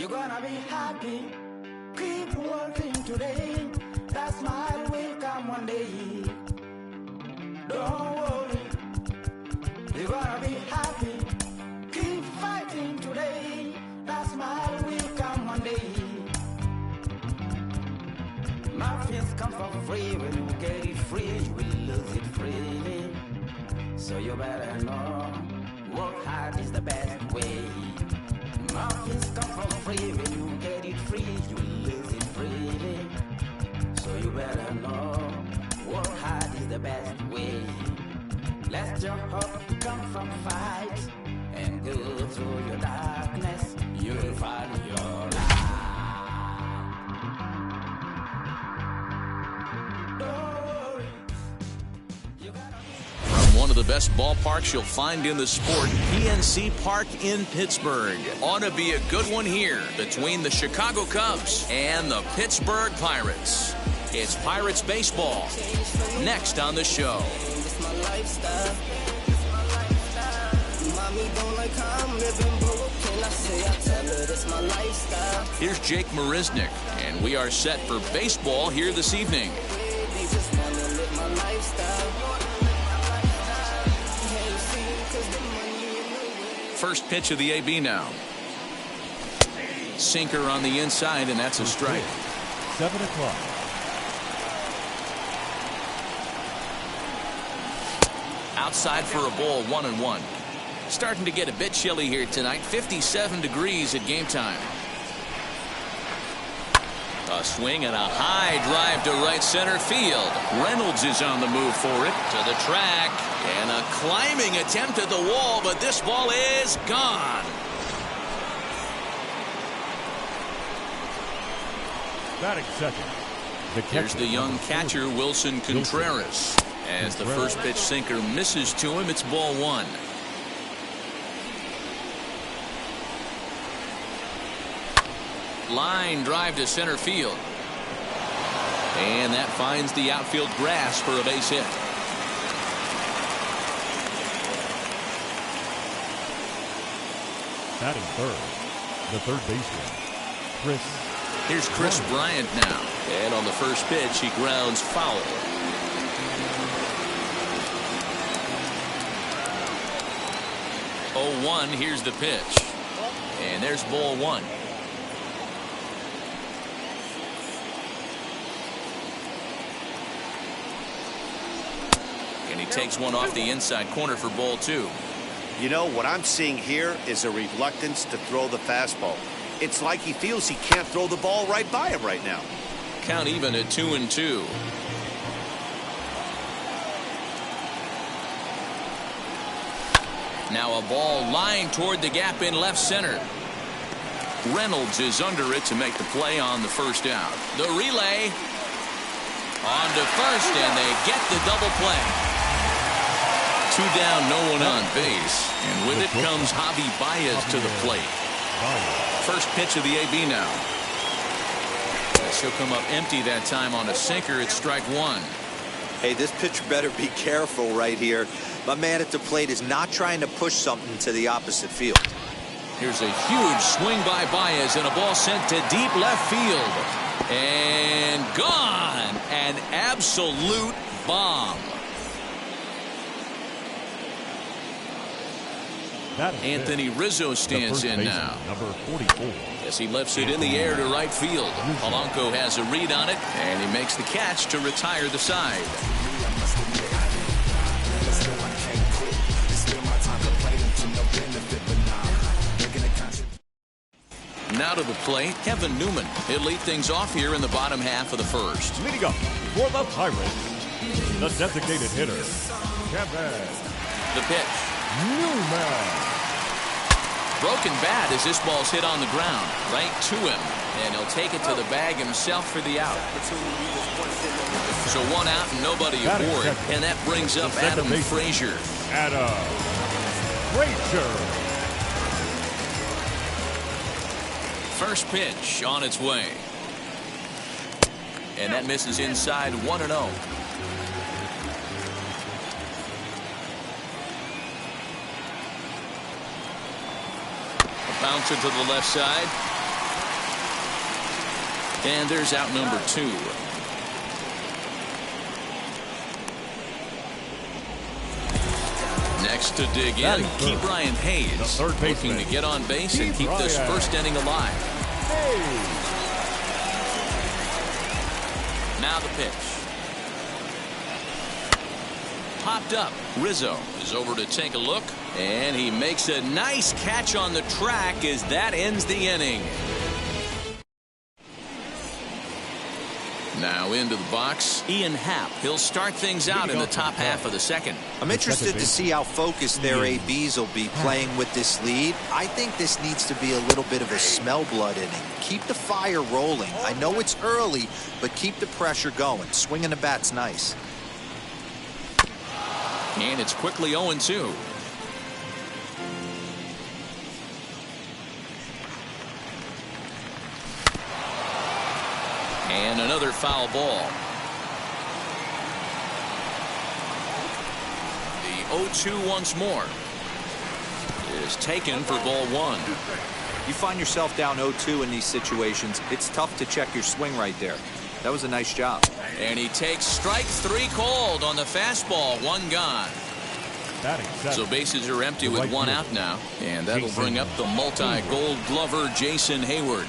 You're gonna be happy. Keep working today. That smile will come one day. Don't worry. You're gonna be happy. Keep fighting today. That smile will come one day. Muffins come for free. When you get it free, you will lose it freely. So you better know, work hard is the best way. Muffins come for free. When you get it free, you will lose it freely. So you better know, work hard is the best way. Let your hope come from fight and go through your darkness. You'll find your light. Don't worry. From one of the best ballparks you'll find in the sport, PNC Park in Pittsburgh. Ought to be a good one here between the Chicago Cubs and the Pittsburgh Pirates. It's Pirates baseball next on the show. Here's Jake Marisnick, and we are set for baseball here this evening. First pitch of the AB now. Sinker on the inside, and that's a strike. 7 o'clock. Outside for a ball, 1-1. Starting to get a bit chilly here tonight. 57 degrees at game time. A swing and a high drive to right center field. Reynolds is on the move for it. To the track. And a climbing attempt at the wall, but this ball is gone. Batting second. Here's the young catcher, Wilson Contreras. As the first pitch sinker misses to him, it's ball one. Line drive to center field. And that finds the outfield grass for a base hit. Batting third, the third baseman, Chris. Here's Chris Bryant now. And on the first pitch, he grounds foul. 0-1, here's the pitch. And there's ball one. And he takes one off the inside corner for ball two. You know, what I'm seeing here is a reluctance to throw the fastball. It's like he feels he can't throw the ball right by him right now. Count even at 2-2. Now a ball lined toward the gap in left center. Reynolds is under it to make the play on the first out. The relay on to first, and they get the double play. Two down, no one on base. And with it comes Javi Baez to the plate. First pitch of the AB now. He'll come up empty that time on a sinker. It's strike one. Hey, this pitcher better be careful right here. My man at the plate is not trying to push something to the opposite field. Here's a huge swing by Baez and a ball sent to deep left field. And gone. An absolute bomb. Anthony Rizzo stands in now. Number 44. As he lifts it in the air to right field. Polanco has a read on it, and he makes the catch to retire the side. Now to the plate, Kevin Newman. He'll lead things off here in the bottom half of the first. Leading up for the Pirates, the designated hitter, Kevin. The pitch. Newman. Broken bat as this ball's hit on the ground, right to him. And he'll take it to the bag himself for the out. So one out and nobody aboard. And that brings up Adam Frazier. Adam Frazier. First pitch on its way. And that misses inside 1-0. Bouncer to the left side. And there's out number 2. Next to dig in, Brian Hayes, looking to get on base and keep this first inning alive. Now the pitch. Popped up. Rizzo is over to take a look, and he makes a nice catch on the track as that ends the inning. Now into the box, Ian Happ. He'll start things out in the top half of the second. I'm interested to see how focused their ABs will be playing with this lead. I think this needs to be a little bit of a smell blood inning. Keep the fire rolling. I know it's early, but keep the pressure going. Swinging the bat's nice. And it's quickly 0-2. And another foul ball. The 0-2 once more is taken for ball 1. You find yourself down 0-2 in these situations, it's tough to check your swing right there. That was a nice job. And he takes strike 3 called on the fastball. 1 gone. So bases are empty with 1 out now. And that'll bring up the multi-gold glover Jason Hayward.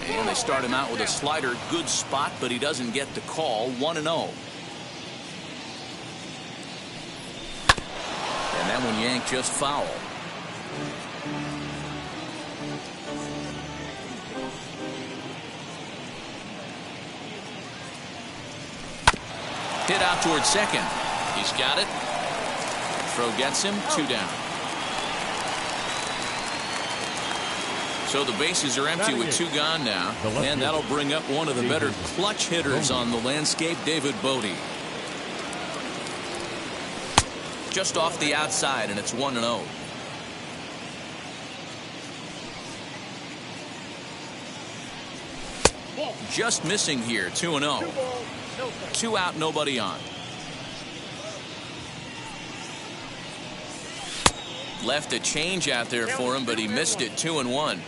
And they start him out with a slider. Good spot, but he doesn't get the call. 1-0. And that one yanked just foul. Hit out towards second. He's got it. Throw gets him. 2 down. So the bases are empty with 2 gone now. And that'll bring up one of the better clutch hitters on the landscape, David Bodie. Just off the outside, and it's 1-0. Just missing here. 2-0. 2 out, nobody on. Left a change out there for him, but he missed it. 2-1.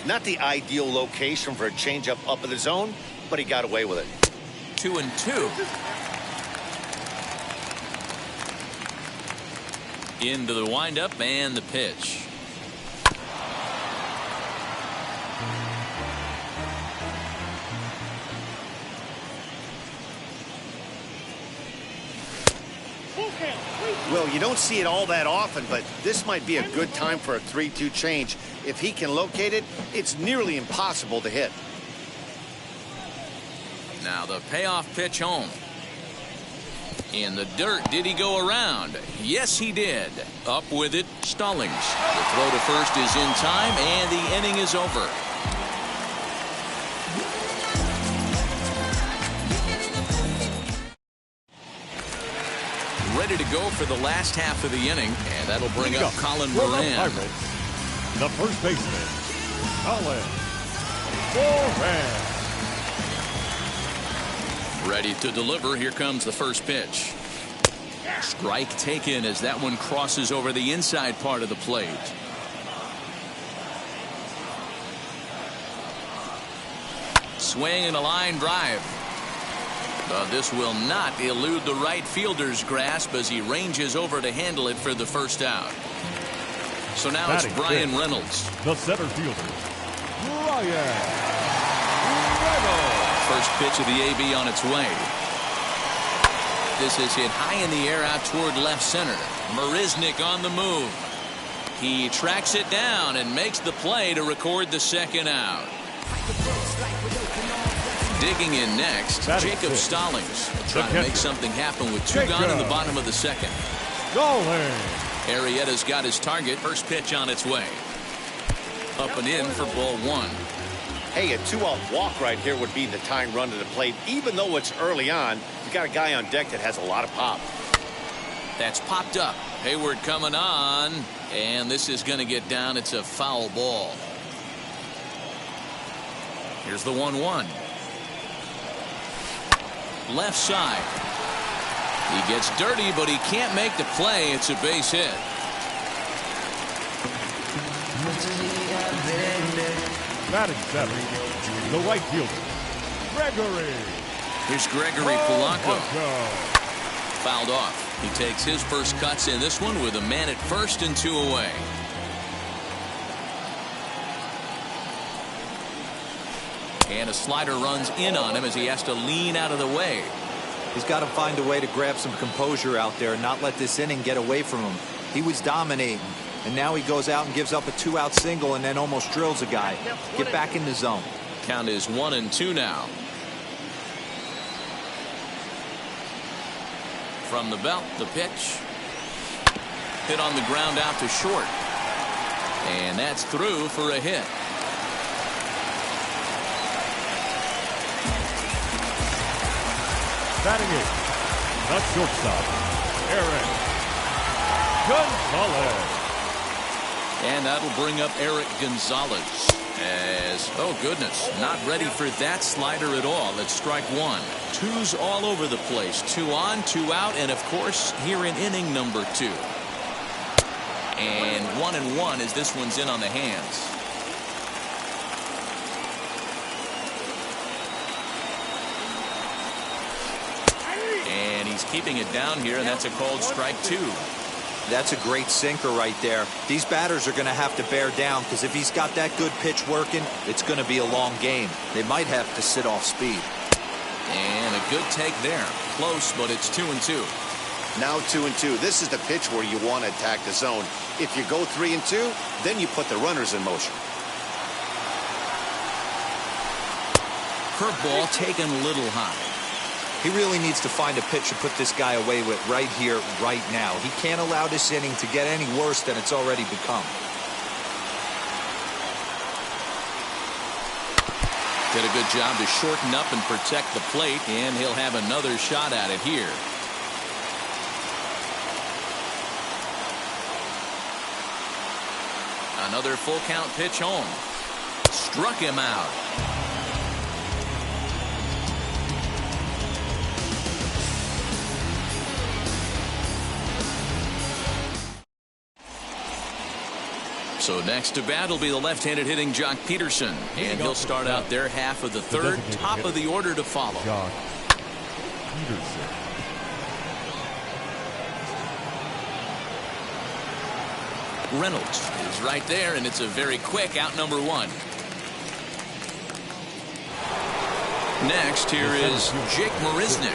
Not the ideal location for a changeup up in the zone, but he got away with it. 2-2. Into the windup and the pitch. Well, you don't see it all that often, but this might be a good time for a 3-2 change. If he can locate it, it's nearly impossible to hit. Now the payoff pitch home. In the dirt, did he go around? Yes, he did. Up with it, Stallings. The throw to first is in time, and the inning is over. Ready to go for the last half of the inning, and that'll bring up Colin Moran. Pirates, the first baseman, Colin Moran. Ready to deliver. Here comes the first pitch. Strike taken as that one crosses over the inside part of the plate. Swing and a line drive. But this will not elude the right fielder's grasp as he ranges over to handle it for the first out. So now it's Brian Reynolds. The center fielder, Brian Reynolds. First pitch of the AB on its way. This is hit high in the air out toward left center. Marisnick on the move. He tracks it down and makes the play to record the second out. Digging in next, Jacob Stallings trying to make something happen with 2 gone in the bottom of the second. Arrieta's got his target. First pitch on its way. Up and in for ball 1. Hey, a 2-out walk right here would be the tying run to the plate. Even though it's early on, you got a guy on deck that has a lot of pop. That's popped up. Hayward coming on, and this is going to get down. It's a foul ball. Here's the 1-1. Left side. He gets dirty, but he can't make the play. It's a base hit. Batting seventh, the right fielder, Gregory. Here's Gregory Polanco. Fouled off. He takes his first cuts in this one with a man at first and 2 away. And a slider runs in on him as he has to lean out of the way. He's got to find a way to grab some composure out there and not let this inning get away from him. He was dominating, and now he goes out and gives up a 2-out single and then almost drills a guy. Get back in the zone. Count is 1-2 now. From the belt, the pitch. Hit on the ground out to short. And that's through for a hit. Batting eighth, the shortstop, Eric Gonzalez. And that'll bring up Eric Gonzalez as, oh goodness, not ready for that slider at all. It's strike one. Twos all over the place. 2 on, 2 out, and of course here in inning number 2. And 1-1 as this one's in on the hands. And he's keeping it down here, and that's a called strike 2. That's a great sinker right there. These batters are going to have to bear down, because if he's got that good pitch working, it's going to be a long game. They might have to sit off speed. And a good take there. Close, but it's 2-2. Now 2-2. This is the pitch where you want to attack the zone. If you go 3-2, then you put the runners in motion. Curveball taken a little high. He really needs to find a pitch to put this guy away with right here, right now. He can't allow this inning to get any worse than it's already become. Did a good job to shorten up and protect the plate, and he'll have another shot at it here. Another full count pitch home. Struck him out. So next to bat will be the left-handed hitting Jock Peterson, and he'll start out their half of the third, top of the order to follow. Jock Peterson. Reynolds is right there, and it's a very quick out number 1. Next, here is Jake Marisnick.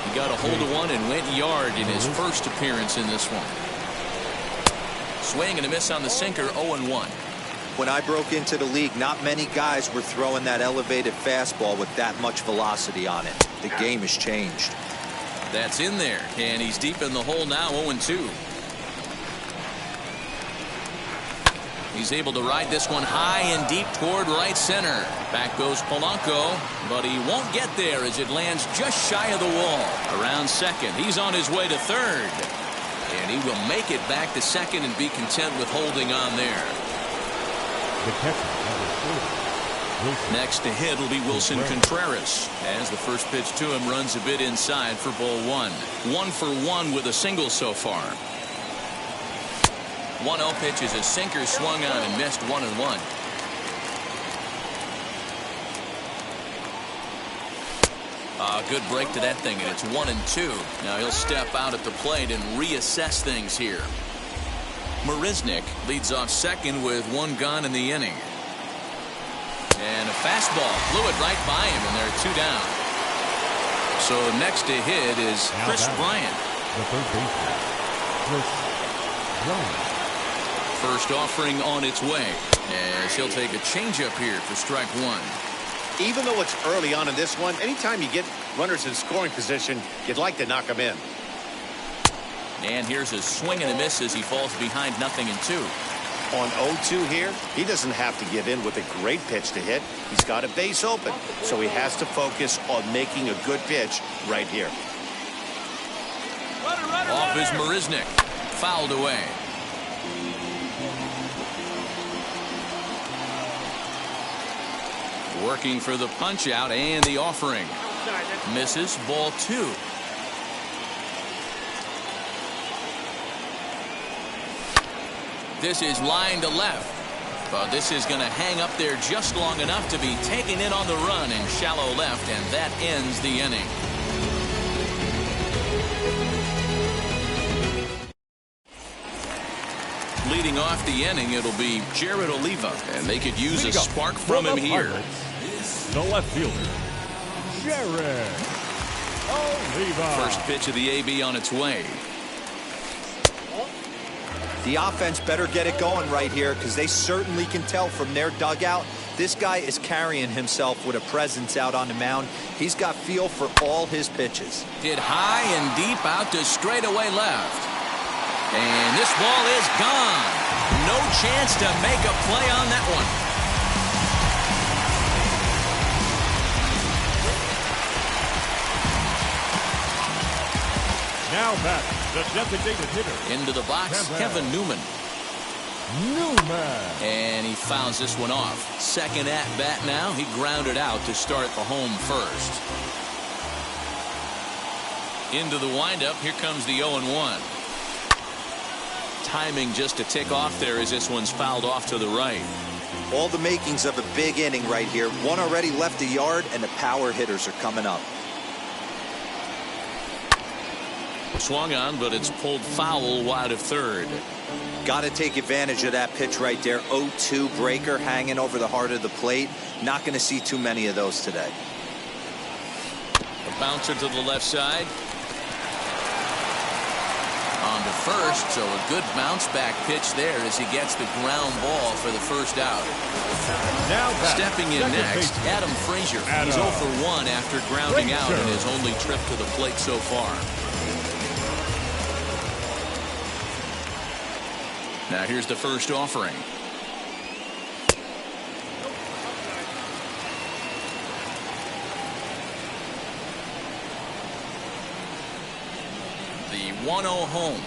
He got a hold of one and went yard in his first appearance in this one. Swing and a miss on the sinker, 0-1. When I broke into the league, not many guys were throwing that elevated fastball with that much velocity on it. The game has changed. That's in there, and he's deep in the hole now, 0-2. He's able to ride this one high and deep toward right center. Back goes Polanco, but he won't get there as it lands just shy of the wall. Around second, he's on his way to third. And he will make it back to second and be content with holding on there. The catcher, number 4, Next to hit will be Wilson Contreras, as the first pitch to him runs a bit inside for ball 1. 1 for 1 with a single so far. 1-0 pitch is a sinker swung on and missed, 1-1. Good break to that thing, and it's 1-2. Now he'll step out at the plate and reassess things here. Marisnick leads off second with 1 gone in the inning. And a fastball flew it right by him, and there are 2 down. So next to hit is Chris Bryant. The third baseman, Chris Bryant. First offering on its way, as he'll take a changeup here for strike 1. Even though it's early on in this one, anytime you get runners in scoring position, you'd like to knock them in. And here's a swing and a miss as he falls behind 0-2. On 0-2 here, he doesn't have to give in with a great pitch to hit. He's got a base open, so he has to focus on making a good pitch right here. Off is Marisnick. Fouled away. Working for the punch out and the offering. Misses, ball 2. This is line to left. But this is going to hang up there just long enough to be taken in on the run in shallow left, and that ends the inning. Leading off the inning, it'll be Jared Oliva, and they could use a spark from him here. The left fielder, Jared Oliva. First pitch of the AB on its way. The offense better get it going right here, because they certainly can tell from their dugout this guy is carrying himself with a presence out on the mound. He's got feel for all his pitches. Hit high and deep out to straightaway left. And this ball is gone. No chance to make a play on that one. Now back, the designated hitter. Into the box, Kevin Newman. And he fouls this one off. Second at bat now. He grounded out to start the home first. Into the windup. Here comes the 0-1. Timing just to tick off there as this one's fouled off to the right. All the makings of a big inning right here. One already left the yard, and the power hitters are coming up. Swung on, but it's pulled foul wide of third. Got to take advantage of that pitch right there. 0-2 breaker hanging over the heart of the plate. Not going to see too many of those today. A bouncer to the left side. On to first, so a good bounce back pitch there as he gets the ground ball for the first out. Now stepping in next, Adam Frazier. He's 0 for 1 after grounding out in his only trip to the plate so far. Now here's the first offering. The 1-0 home.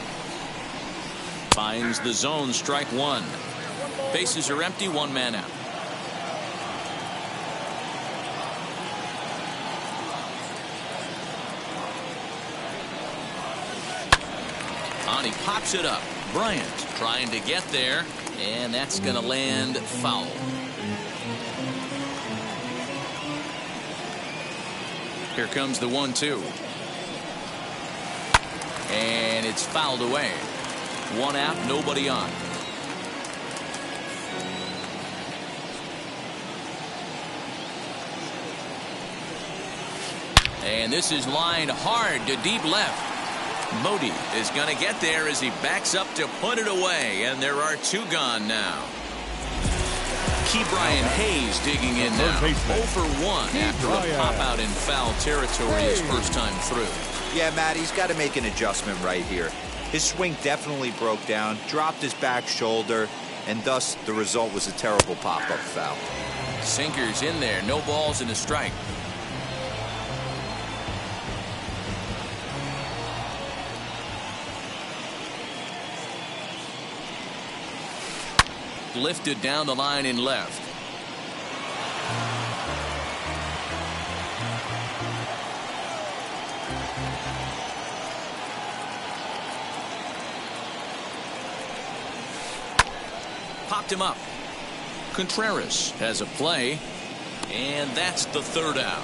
Finds the zone, strike one. Bases are empty, one man out. On, he pops it up. Bryant trying to get there, and that's going to land foul. Here comes the 1-2. And it's fouled away. One out, nobody on. And this is lined hard to deep left. Modi is going to get there as he backs up to put it away, and there are two gone now. Ke'Bryan Hayes digging in now. 0 for 1 after a pop out in foul territory his first time through. Yeah, Matt, he's got to make an adjustment right here. His swing definitely broke down, dropped his back shoulder, and thus the result was a terrible pop-up foul. Sinkers in there, no balls and a strike. Lifted down the line in left. Popped him up. Contreras has a play, and that's the third out.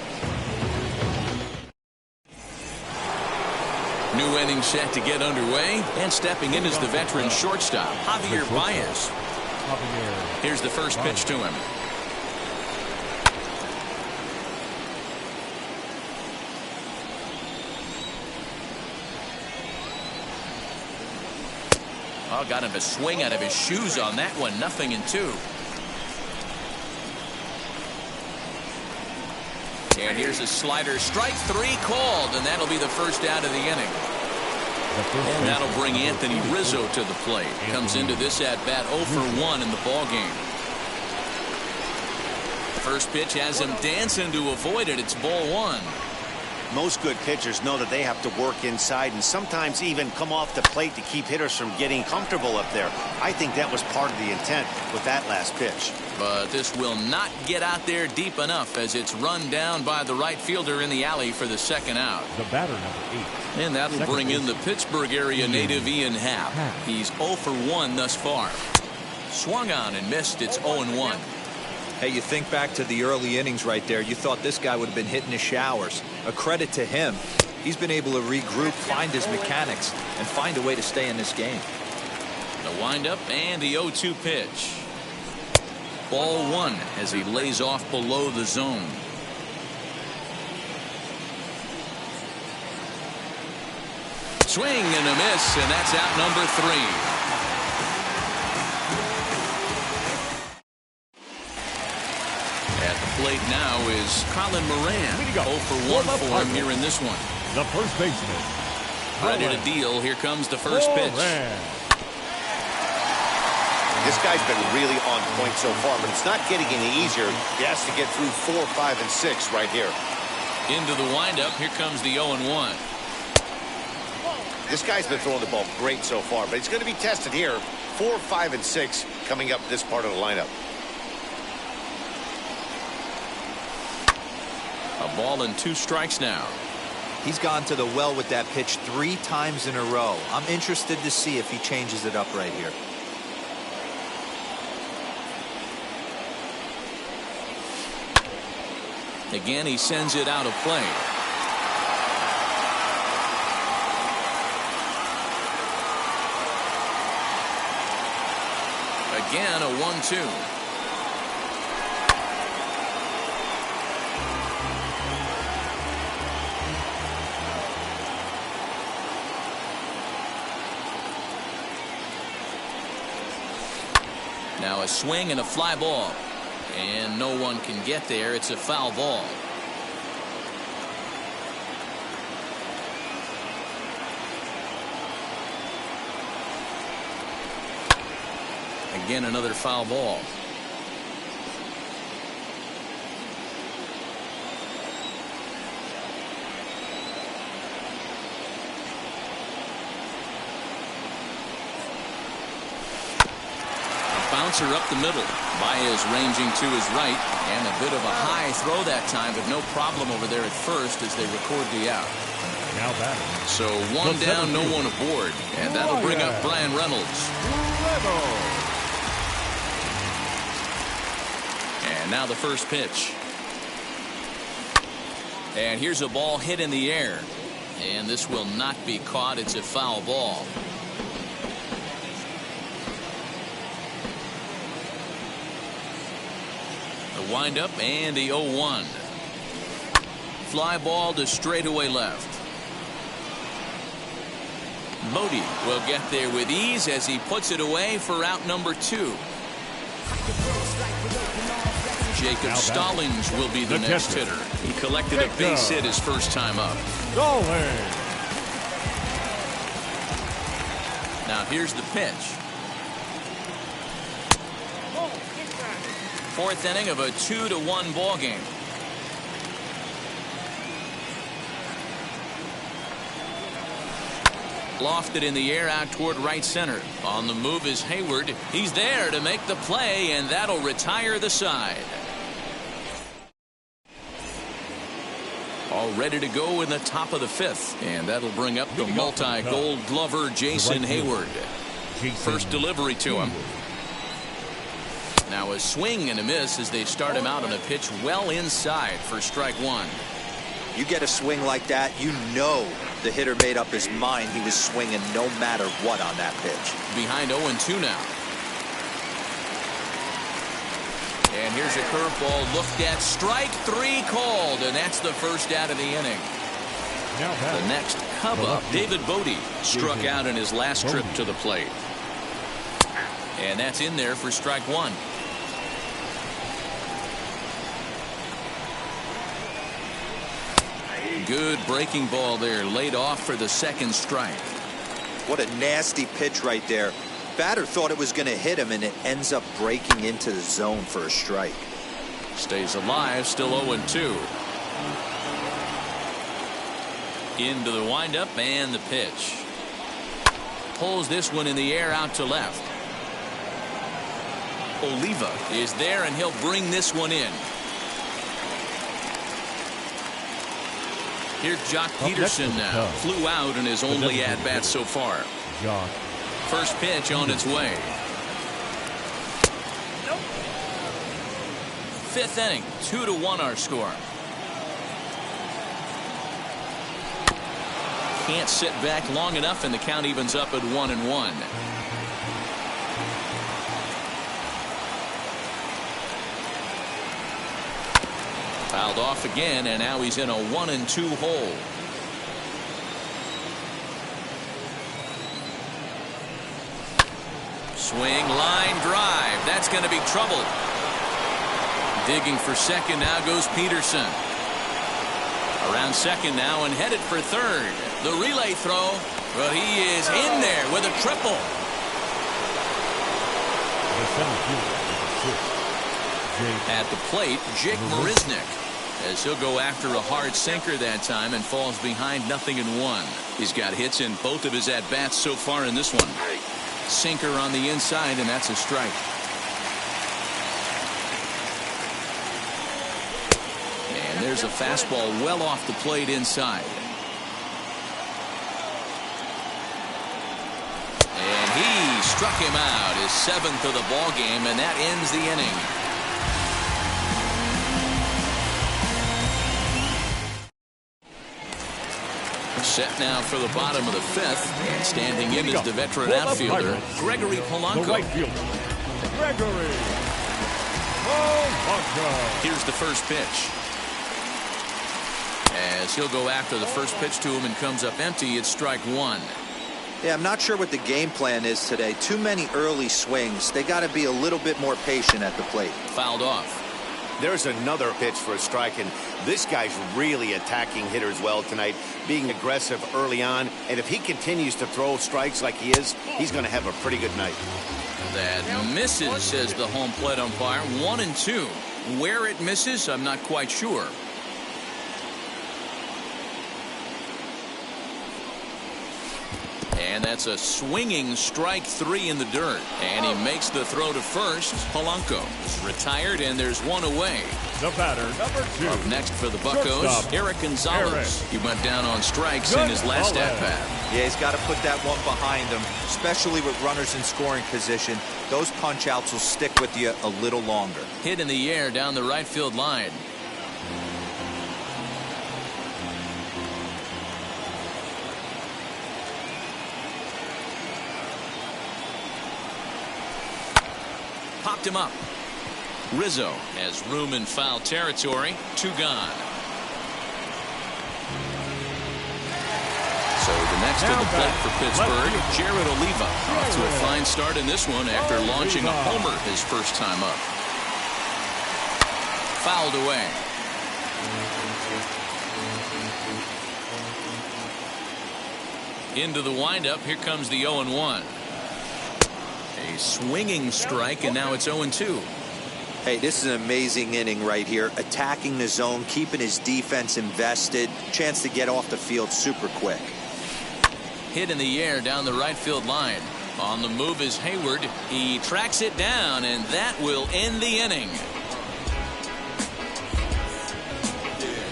New inning set to get underway, and stepping in is the veteran shortstop, Javier Baez. Here's the first pitch to him. Oh, got him a swing out of his shoes on that one. 0-2. And here's a slider. Strike three called, and that'll be the first out of the inning. And that'll bring Anthony Rizzo to the plate. Comes into this at-bat 0 for 1 in the ballgame. First pitch has him dancing to avoid it. It's ball one. Most good pitchers know that they have to work inside and sometimes even come off the plate to keep hitters from getting comfortable up there. I think that was part of the intent with that last pitch. But this will not get out there deep enough as it's run down by the right fielder in the alley for the second out. The batter, number 8. And that'll bring in the Pittsburgh area native Ian Happ. He's 0 for 1 thus far. Swung on and missed. It's 0-1. Hey, you think back to the early innings right there. You thought this guy would have been hitting his showers. A credit to him. He's been able to regroup, find his mechanics, and find a way to stay in this game. The windup and the 0-2 pitch. Ball one as he lays off below the zone. Swing and a miss, and that's out number 3. At the plate now is Colin Moran. 0 for 1 for him here in this one. The first baseman. Ready to deal. Here comes the first pitch. This guy's been really on point so far, but it's not getting any easier. He has to get through 4, 5, and 6 right here. Into the windup. Here comes the 0-1. This guy's been throwing the ball great so far, but he's going to be tested here. 4, 5, and 6 coming up this part of the lineup. A ball and 2 strikes now. He's gone to the well with that pitch 3 times in a row. I'm interested to see if he changes it up right here. Again, he sends it out of play. Again, a 1-2. Now a swing and a fly ball. And no one can get there. It's a foul ball. Again, another foul ball. Bouncer up the middle. Baez ranging to his right, and a bit of a high throw that time, but no problem over there at first as they record the out. Now batting. So 1 down, no one aboard, and that'll bring up Brian Reynolds. And now the first pitch. And here's a ball hit in the air, and this will not be caught. It's a foul ball. Windup and the 0-1. Fly ball to straightaway left. Bodie will get there with ease as he puts it away for out number 2. Jacob Stallings will be the next hitter. He collected a base hit his first time up. Now here's the pitch. 4th inning of a 2-1 ball game. Lofted in the air out toward right center. On the move is Hayward. He's there to make the play, and that'll retire the side. All ready to go in the top of the 5th, and that'll bring up the multi-gold glover Jason Hayward. First delivery to him. Now a swing and a miss as they start him out on a pitch well inside for strike 1. You get a swing like that, you know the hitter made up his mind he was swinging no matter what on that pitch. Behind 0-2 now. And here's a curveball looked at. Strike 3 called, and that's the first out of the inning. The next Cub up, David Bodie, struck out in his last trip to the plate. And that's in there for strike 1. Good breaking ball there, laid off for the second strike. What a nasty pitch right there. Batter thought it was going to hit him, and it ends up breaking into the zone for a strike. Stays alive, still 0-2. Into the windup and the pitch. Pulls this one in the air out to left. Oliva is there, and he'll bring this one in. Here's Jock Peterson now. Flew out in his only at-bat so far. First pitch on its way. Fifth inning, 2-1 our score. Can't sit back long enough, and the count evens up at 1-1. Fouled off again, and now he's in a 1-2 hole. Swing, line drive. That's going to be trouble. Digging for second now goes Peterson. Around second now and headed for third. The relay throw, but he is in there with a triple. At the plate, Jake Marisnick, as he'll go after a hard sinker that time and falls behind 0-1. He's got hits in both of his at-bats so far in this one. Sinker on the inside, and that's a strike. And there's a fastball well off the plate inside. And he struck him out, his 7th of the ball game, and that ends the inning. Set now for the bottom of the 5th, and standing in is the veteran outfielder, Gregory Polanco. The right fielder, Gregory Polanco. Here's the first pitch. As he'll go after the first pitch to him and comes up empty, it's strike one. Yeah, I'm not sure what the game plan is today. Too many early swings. They got to be a little bit more patient at the plate. Fouled off. There's another pitch for a strike, and this guy's really attacking hitters well tonight, being aggressive early on, and if he continues to throw strikes like he is, he's going to have a pretty good night. That misses, says the home plate umpire. 1-2. Where it misses, I'm not quite sure. And that's a swinging strike 3 in the dirt. And he makes the throw to first. Polanco is retired, and there's one away. The batter, number 2. Up next for the Buccos, Eric Gonzalez. He went down on strikes in his last at-bat. Yeah, he's got to put that one behind him, especially with runners in scoring position. Those punch-outs will stick with you a little longer. Hit in the air down the right field line. Popped him up. Rizzo has room in foul territory. 2 gone. So the next to the plate for Pittsburgh, Jared Oliva. Off to a fine start in this one after launching a homer his first time up. Fouled away. Into the windup. Here comes the 0-1. A swinging strike, and now it's 0-2. Hey, this is an amazing inning right here. Attacking the zone, keeping his defense invested. Chance to get off the field super quick. Hit in the air down the right field line. On the move is Hayward. He tracks it down, and that will end the inning.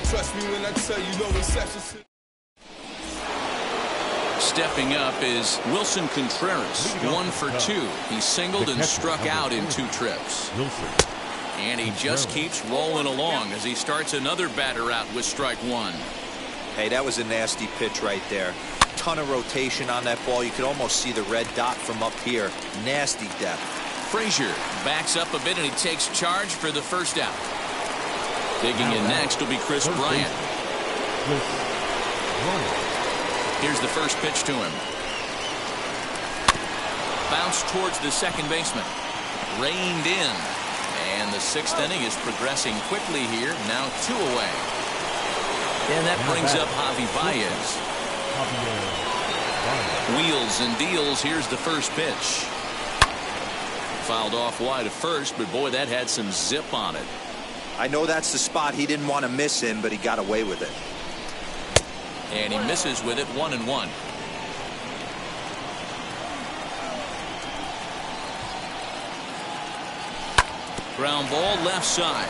Trust me when I tell you, no exceptions. Stepping up is Wilson Contreras, 1 for 2. He singled and struck out in 2 trips. And he just keeps rolling along as he starts another batter out with strike 1. Hey, that was a nasty pitch right there. Ton of rotation on that ball. You could almost see the red dot from up here. Nasty depth. Frazier backs up a bit, and he takes charge for the first out. Digging in next will be Chris Bryant. Here's the first pitch to him. Bounce towards the second baseman. Reined in. And the 6th inning is progressing quickly here. Now 2 away. And that brings up Javi Baez. Wheels and deals. Here's the first pitch. Fouled off wide of first, but boy, that had some zip on it. I know that's the spot he didn't want to miss in, but he got away with it. And he misses with it. 1-1. Ground ball left side.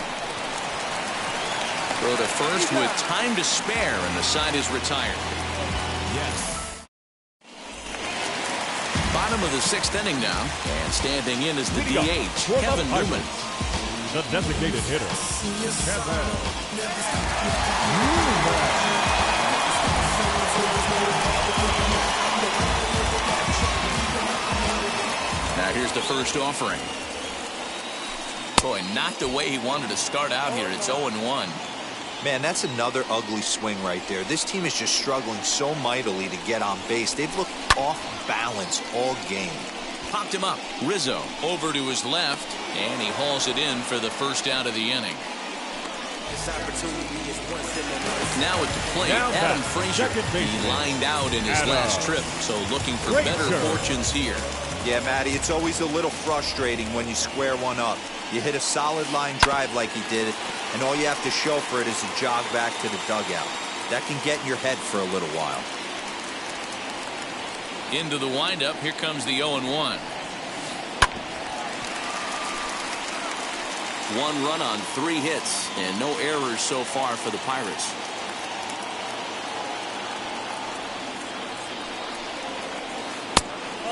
Throw to first with time to spare, and the side is retired. Yes. Bottom of the 6th inning now. And standing in is the Leading DH, off for the Kevin Pirates, Newman. the designated hitter, Kevin Now here's the first offering. Boy, not the way he wanted to start out here. It's 0-1. Man, that's another ugly swing right there. This team is just struggling so mightily to get on base. They've looked off balance all game. Popped him up. Rizzo over to his left, and he hauls it in for the first out of the inning. Now at the plate, Adam Frazier. He lined out in his last trip, so looking for better fortunes here. Yeah, Matty, it's always a little frustrating when you square one up. You hit a solid line drive like he did, and all you have to show for it is a jog back to the dugout. That can get in your head for a little while. Into the windup, here comes the 0-1. 1 run on 3 hits, and no errors so far for the Pirates.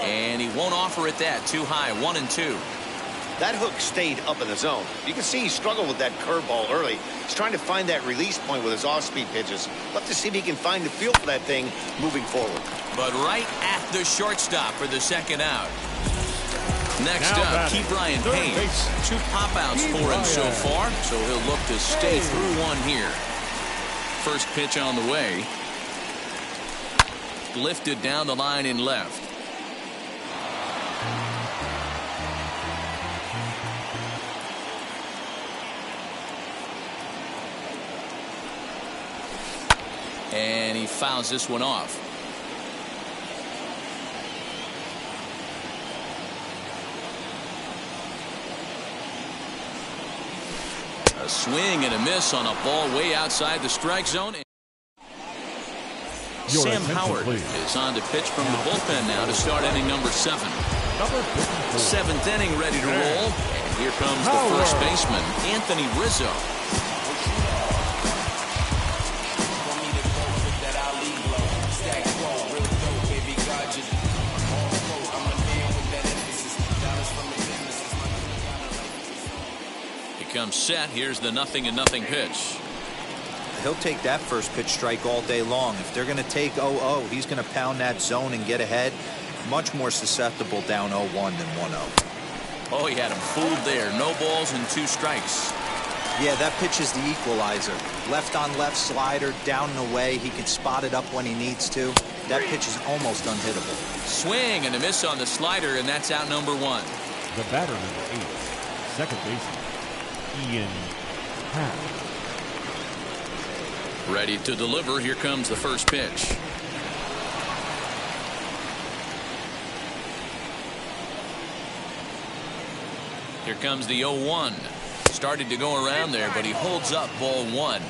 And he won't offer it that. Too high. 1-2. That hook stayed up in the zone. You can see he struggled with that curveball early. He's trying to find that release point with his off-speed pitches. Love to see if he can find the feel for that thing moving forward. But right at the shortstop for the second out. Next up, Key Brian Hayes. 2 pop-outs for him so far, so he'll look to stay through one here. First pitch on the way. Lifted down the line in left. And he fouls this one off. A swing and a miss on a ball way outside the strike zone. Sam Howard is on to pitch from the bullpen now to start inning number 7. 7th inning ready to roll. And here comes the first baseman, Anthony Rizzo. Comes set. Here's the 0-0 pitch. He'll take that first pitch strike all day long. If they're going to take 0-0, he's going to pound that zone and get ahead. Much more susceptible down 0-1 than 1-0. Oh, he had him fooled there. No balls and 2 strikes. Yeah, that pitch is the equalizer. Left on left slider, down and away. He can spot it up when he needs to. That pitch is almost unhittable. Swing and a miss on the slider, and that's out number 1. The batter number 8, second baseman, Ian Happ. Ready to deliver. Here comes the first pitch. Here comes the 0-1. Started to go around there, but he holds up ball 1.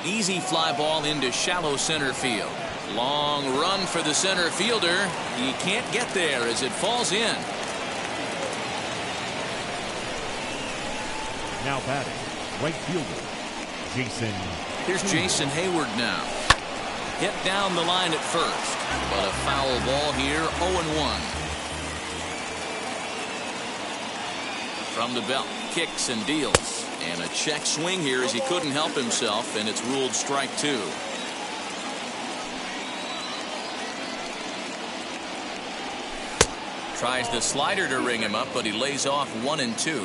Easy fly ball into shallow center field. Long run for the center fielder. He can't get there as it falls in. Now batting, right fielder, Jason. Here's Jason Hayward now. Hit down the line at first, but a foul ball here, 0-1. From the belt, kicks and deals. And a check swing here as he couldn't help himself, and it's ruled strike 2. Tries the slider to ring him up, but he lays off 1 and 2.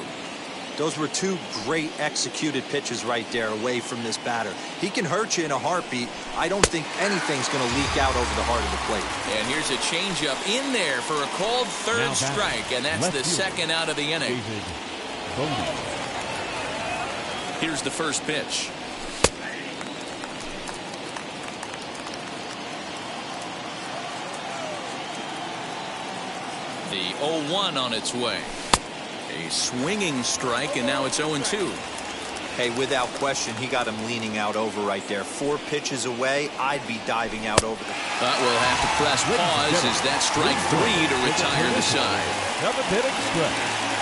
Those were 2 great executed pitches right there away from this batter. He can hurt you in a heartbeat. I don't think anything's going to leak out over the heart of the plate. And here's a changeup in there for a called third strike, and that's the second out of the inning. Here's the first pitch. The 0-1 on its way. A swinging strike, and now it's 0-2. Hey, without question, he got him leaning out over right there. 4 pitches away, I'd be diving out over the... But we'll have to press pause as that strike 3 to retire the side. 7th stretch.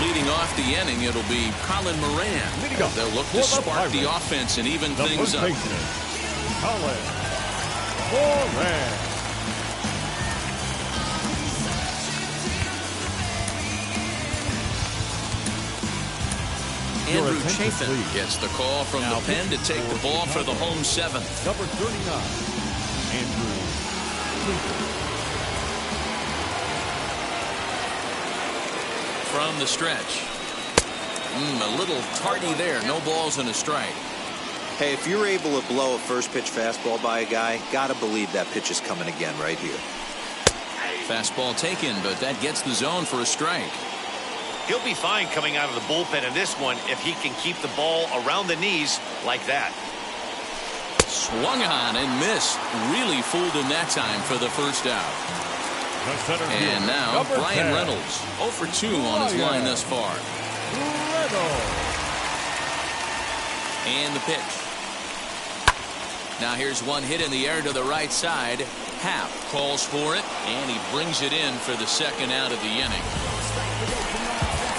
Leading off the inning, it'll be Colin Moran. They'll look to spark the offense and even things up. Colin Moran. Andrew Chafin gets the call from the pen to take the ball for the home seventh. Number 39, Andrew Chafin. From the stretch. A little tardy there. No balls and a strike. Hey, if you're able to blow a first pitch fastball by a guy, gotta believe that pitch is coming again right here. Fastball taken, but that gets the zone for a strike. He'll be fine coming out of the bullpen in this one if he can keep the ball around the knees like that. Swung on and missed. Really fooled him that time for the first out. And now Brian Reynolds 0 for 2 on his line thus far. And the pitch. Now here's one hit in the air to the right side. Happ calls for it, and he brings it in for the second out of the inning.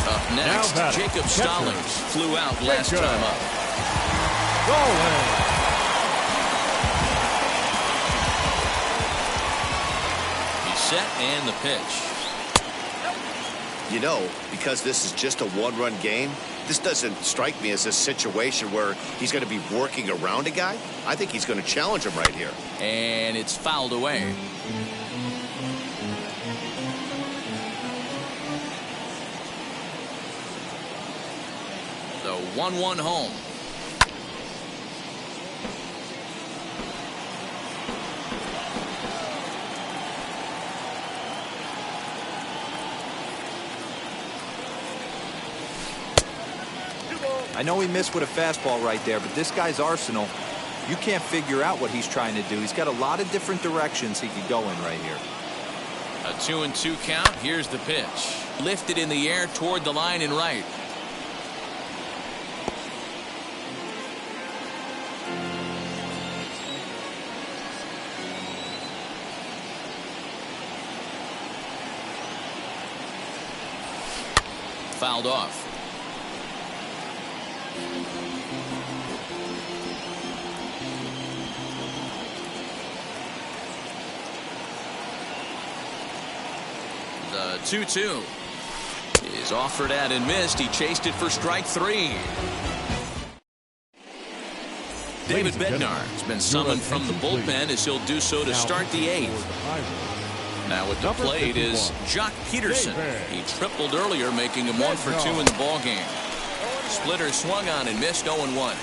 Up next, Jacob Stallings flew out last time up. He's set and the pitch. You know, because this is just a one-run game, this doesn't strike me as a situation where he's going to be working around a guy. I think he's going to challenge him right here. And it's fouled away. The 1-1 home. I know he missed with a fastball right there, but this guy's arsenal, you can't figure out what he's trying to do. He's got a lot of different directions he could go in right here. A 2-2 count. Here's the pitch. Lifted in the air toward the line and right. Fouled off. The 2-2 is offered at and missed. He chased it for strike 3. David Bednar has been summoned from the bullpen as he'll do so to start the 8th. Now at the plate is Jock Peterson. He tripled earlier, making him 1 for 2 in the ballgame. Splitter swung on and missed 0-1.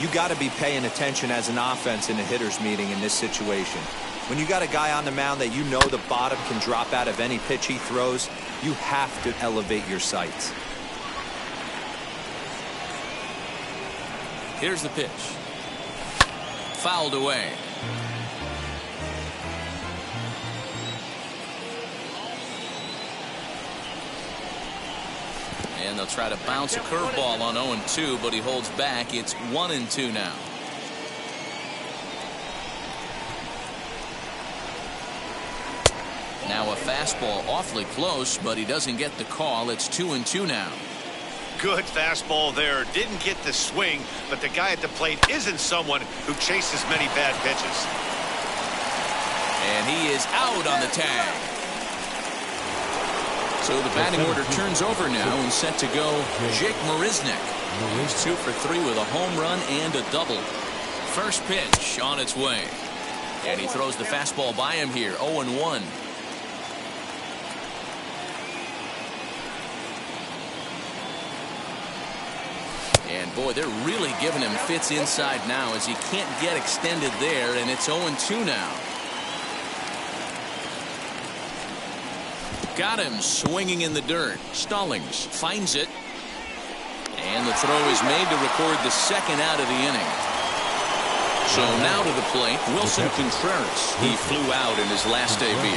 You got to be paying attention as an offense in a hitter's meeting in this situation. When you got a guy on the mound that you know the bottom can drop out of any pitch he throws, you have to elevate your sights. Here's the pitch. Fouled away. And they'll try to bounce a curveball on 0-2, but he holds back. It's 1-2 now. Now a fastball awfully close, but he doesn't get the call. It's 2-2 now. Good fastball there. Didn't get the swing, but the guy at the plate isn't someone who chases many bad pitches. And he is out on the tag. So the batting order turns over now and set to go Jake Marisnick. He's 2 for 3 with a home run and a double. First pitch on its way. And he throws the fastball by him here. 0-1. And boy, they're really giving him fits inside now as he can't get extended there, and it's 0-2 now. Got him swinging in the dirt. Stallings finds it. And the throw is made to record the second out of the inning. So now to the plate, Wilson Contreras. He flew out in his last AB.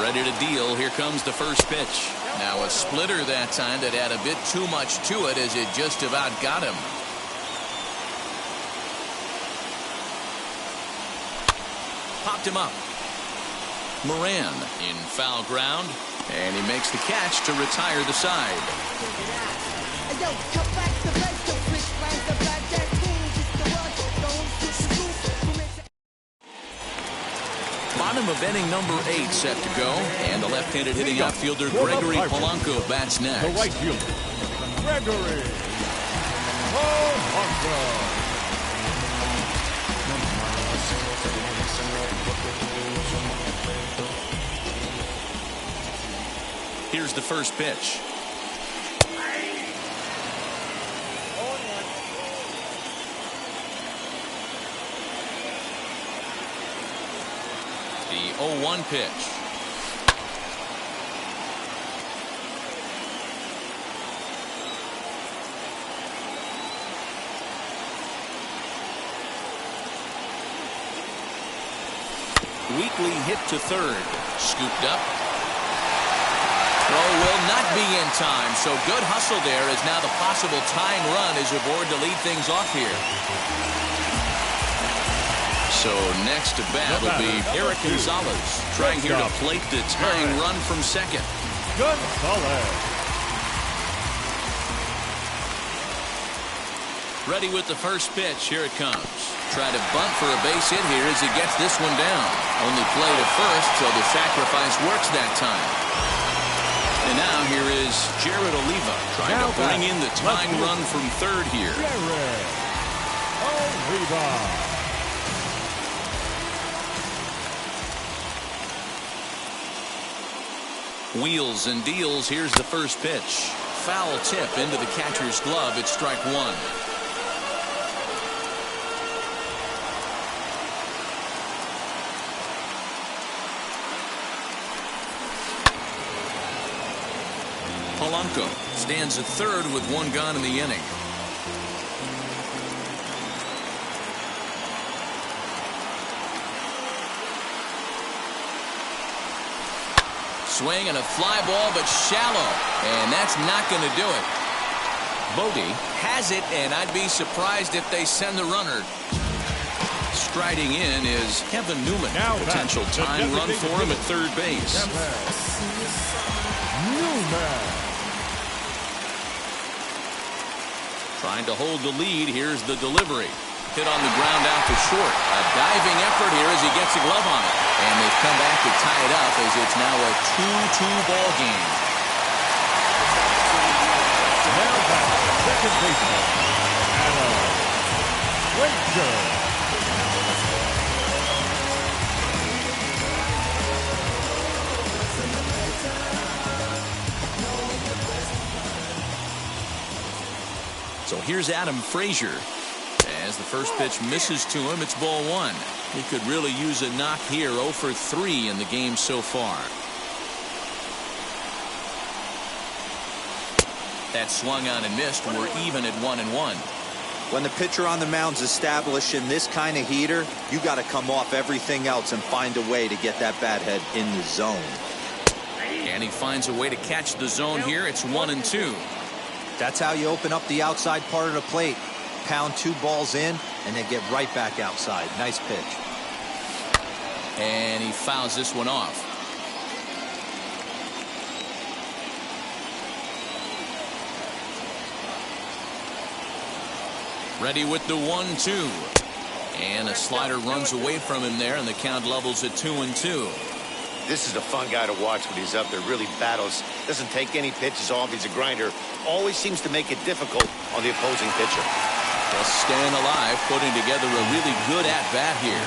Ready to deal. Here comes the first pitch. Now a splitter that time that had a bit too much to it as it just about got him. Popped him up. Moran in foul ground, and he makes the catch to retire the side. Bottom of inning number 8 set to go, and the left-handed hitting outfielder Gregory Polanco bats next. The right fielder, Gregory Polanco. Here's the first pitch. The 0-1 pitch. Weekly hit to third. Scooped up. Throw will not be in time, so good hustle there as now the possible tying run is aboard to lead things off here. So next to bat will be Eric Gonzalez, trying here to plate the tying run from second. Gonzalez. Ready with the first pitch. Here it comes. Try to bunt for a base hit here as he gets this one down. Only play to first, so the sacrifice works that time. And now here is Jared Oliva trying to bring in the tying run from third here. Jared Oliva. Wheels and deals. Here's the first pitch. Foul tip into the catcher's glove. It's strike one. Polanco stands at third with one gone in the inning. Swing and a fly ball, but shallow, and that's not going to do it. Bodie has it, and I'd be surprised if they send the runner. Striding in is Kevin Newman. Now potential tying run for him at third base. Newman. Trying to hold the lead. Here's the delivery. Hit on the ground out to short. A diving effort here as he gets a glove on it. And they've come back to tie it up as it's now a 2-2 ball game. Now back, second baseman, Adam Frazier. So here's Adam Frazier. As the first pitch misses to him, it's ball one. He could really use a knock here. 0 for 3 in the game so far. That swung on and missed. We're even at 1-1. When the pitcher on the mound's establishing this kind of heater, you got to come off everything else and find a way to get that bat head in the zone. And he finds a way to catch the zone here. It's 1-2. That's how you open up the outside part of the plate. Pound 2 balls in and then get right back outside. Nice pitch. And he fouls this one off. Ready with the 1-2. And a slider runs away from him there, and the count levels at 2-2. This is a fun guy to watch when he's up there. Really battles. Doesn't take any pitches off. He's a grinder. Always seems to make it difficult on the opposing pitcher. Just staying alive, putting together a really good at-bat here.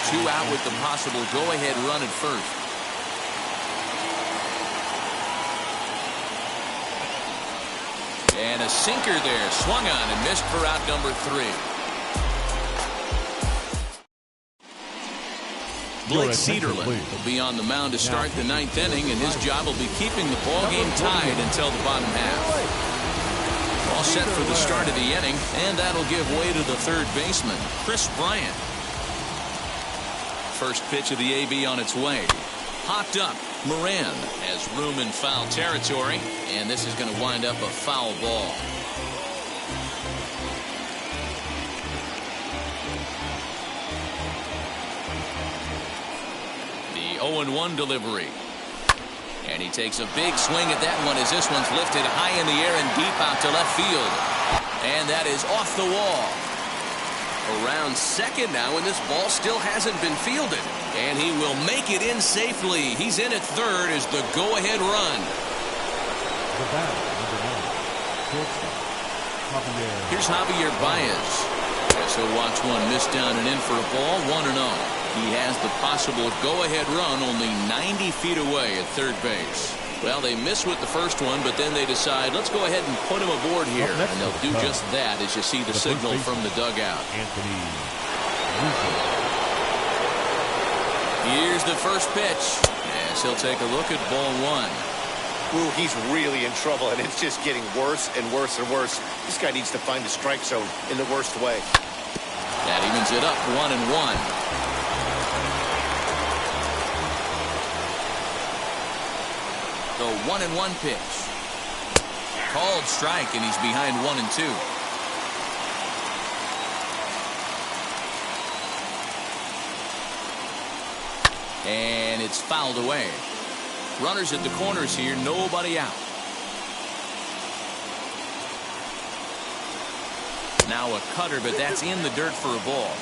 2 out with the possible go-ahead run at first. And a sinker there. Swung on and missed for out number 3. Blake Cederlin will be on the mound to start the 9th inning, and his job will be keeping the ball game tied until the bottom half. All set for the start of the inning, and that'll give way to the third baseman, Chris Bryant. First pitch of the AB on its way. Hopped up. Moran has room in foul territory, and this is going to wind up a foul ball. 0-1 delivery. And he takes a big swing at that one as this one's lifted high in the air and deep out to left field. And that is off the wall. Around second now, and this ball still hasn't been fielded. And he will make it in safely. He's in at third as the go-ahead run. The batter, number 9, shortstop, Javier. Here's Javier Baez. So watch one miss down and in for a ball, 1-0. He has the possible go-ahead run only 90 feet away at third base. Well, they miss with the first one, but then they decide, let's go ahead and put him aboard here. And they'll do just that as you see the signal from the dugout. Anthony. Here's the first pitch. Yes, he'll take a look at ball one. Ooh, he's really in trouble, and it's just getting worse and worse and worse. This guy needs to find the strike zone in the worst way. That evens it up, 1-1. The 1-1 pitch. Called strike, and he's behind 1-2. And it's fouled away. Runners at the corners here, nobody out. Now a cutter, but that's in the dirt for a ball.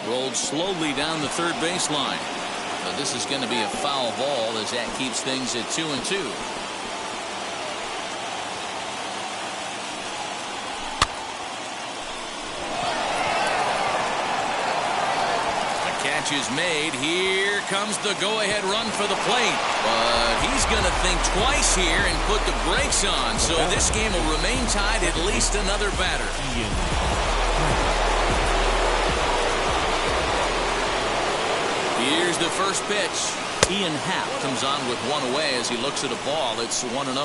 Rolled slowly down the third baseline. But this is going to be a foul ball as that keeps things at 2-2. The catch is made. Here comes the go-ahead run for the plate. But he's going to think twice here and put the brakes on. So this game will remain tied at least another batter. Here's the first pitch. Ian Happ comes on with one away as he looks at a ball. It's 1-0.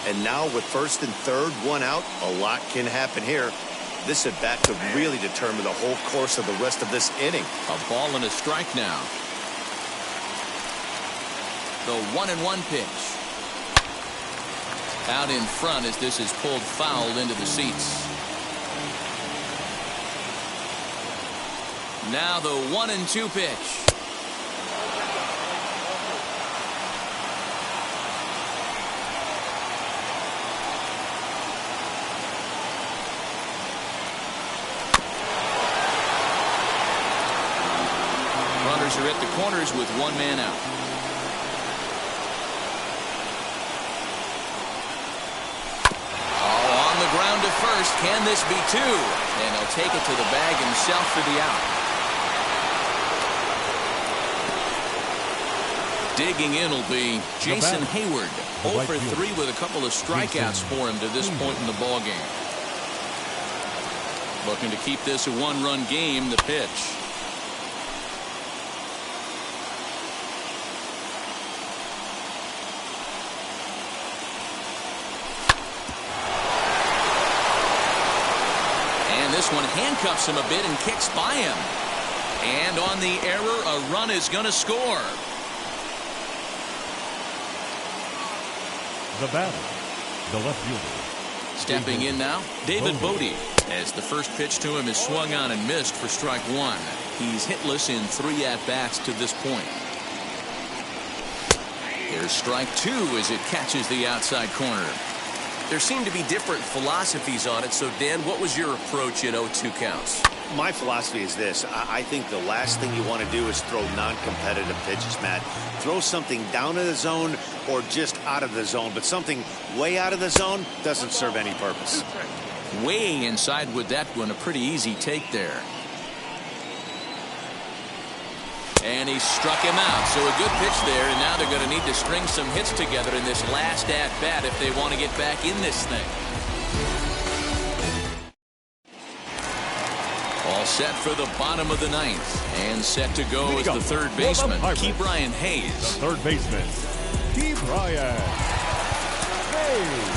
And now with first and third, one out, a lot can happen here. This at bat could really determine the whole course of the rest of this inning. A ball and a strike now. The 1-1 pitch. Out in front as this is pulled foul into the seats. Now the 1-2 pitch. Runners are at the corners with one man out. Oh, on the ground to first. Can this be two? And he'll take it to the bag himself for the out. Digging in will be Jason Hayward. 0 for 3 with a couple of strikeouts for him to this point in the ballgame. Looking to keep this a one-run game. The pitch. And this one handcuffs him a bit and kicks by him. And on the error, a run is going to score. The batter, the left fielder. Stepping in now, David Bodie, as the first pitch to him is swung on and missed for strike one. He's hitless in 3 at-bats to this point. Here's strike 2 as it catches the outside corner. There seem to be different philosophies on it, so Dan, what was your approach at 0-2 counts? My philosophy is this. I think the last thing you want to do is throw non-competitive pitches, Matt. Throw something down in the zone or just out of the zone, but something way out of the zone doesn't serve any purpose. Way inside with that one, a pretty easy take there. And he struck him out, so a good pitch there, and now they're going to need to string some hits together in this last at-bat if they want to get back in this thing. All set for the bottom of the 9th, and set to go is the third baseman, Ke'Bryan Hayes. The third baseman, Ke'Bryan Hayes.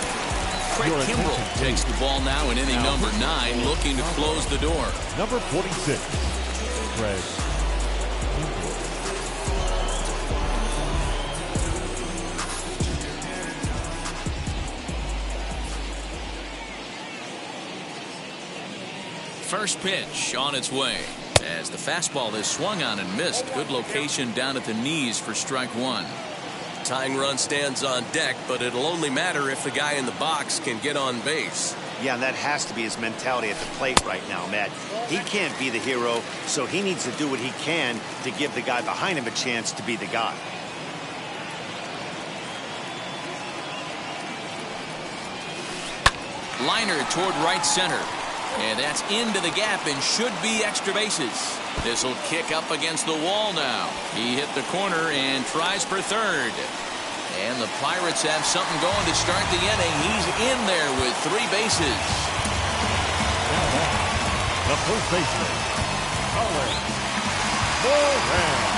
Craig Kimbrell takes the ball now in inning number 9, looking to close the door. Number 46, Craig. first pitch on its way. As the fastball is swung on and missed. Good location down at the knees for strike one. Tying run stands on deck, but it'll only matter if the guy in the box can get on base. Yeah, and that has to be his mentality at the plate right now, Matt. He can't be the hero, so he needs to do what he can to give the guy behind him a chance to be the guy. Liner toward right center. And that's into the gap and should be extra bases. This will kick up against the wall now. He hit the corner and tries for third. And the Pirates have something going to start the inning. He's in there with 3 bases. The first baseman, Colin Moran.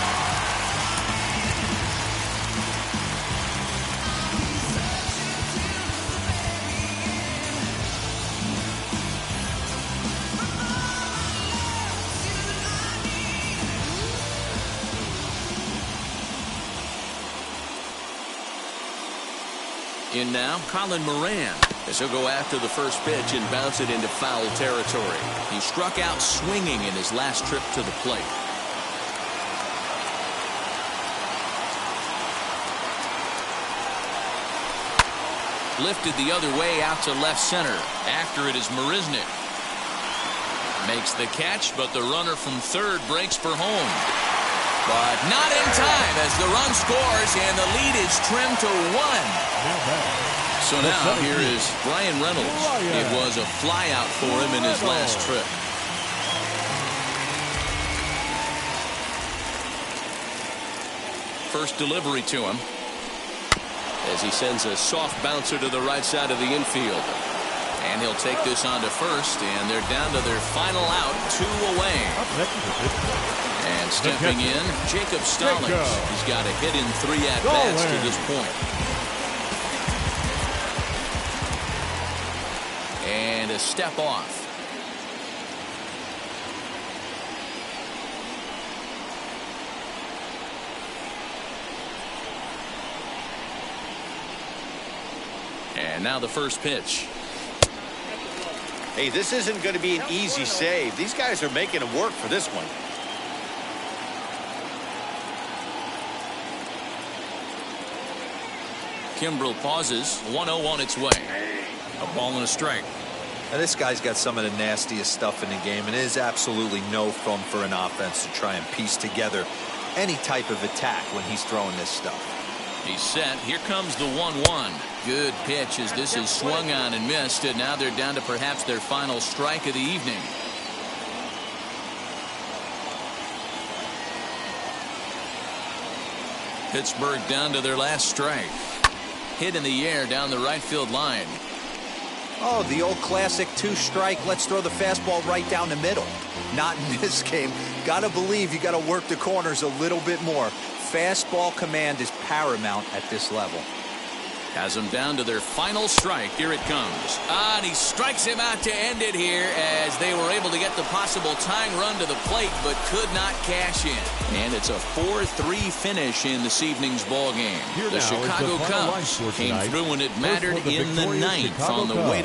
In now, Colin Moran, as he'll go after the first pitch and bounce it into foul territory. He struck out swinging in his last trip to the plate. Lifted the other way out to left center. After it is Marisnick. Makes the catch, but the runner from third breaks for home. But not in time as the run scores and the lead is trimmed to 1. So now here is Brian Reynolds. It was a flyout for him in his last trip. First delivery to him. As he sends a soft bouncer to the right side of the infield. And he'll take this on to first, and they're down to their final out, 2 away. And stepping in, Jacob Stallings. He's got a hit in 3 at-bats to this point. And a step off. And now the first pitch. Hey, this isn't going to be an easy save. These guys are making it work for this one. Kimbrel pauses. 1-0 on its way. A ball and a strike. Now this guy's got some of the nastiest stuff in the game, and it is absolutely no fun for an offense to try and piece together any type of attack when he's throwing this stuff. He's set. Here comes the 1-1. Good pitch as this is swung on and missed, and now they're down to perhaps their final strike of the evening. Pittsburgh down to their last strike. Hit in the air down the right field line. Oh, the old classic 2-strike. Let's throw the fastball right down the middle. Not in this game. Gotta believe you gotta work the corners a little bit more. Fastball command is paramount at this level. Has them down to their final strike. Here it comes. And he strikes him out to end it here as they were able to get the possible tying run to the plate but could not cash in. And it's a 4-3 finish in this evening's ball game. The Chicago Cubs came through when it mattered in the 9th on the way to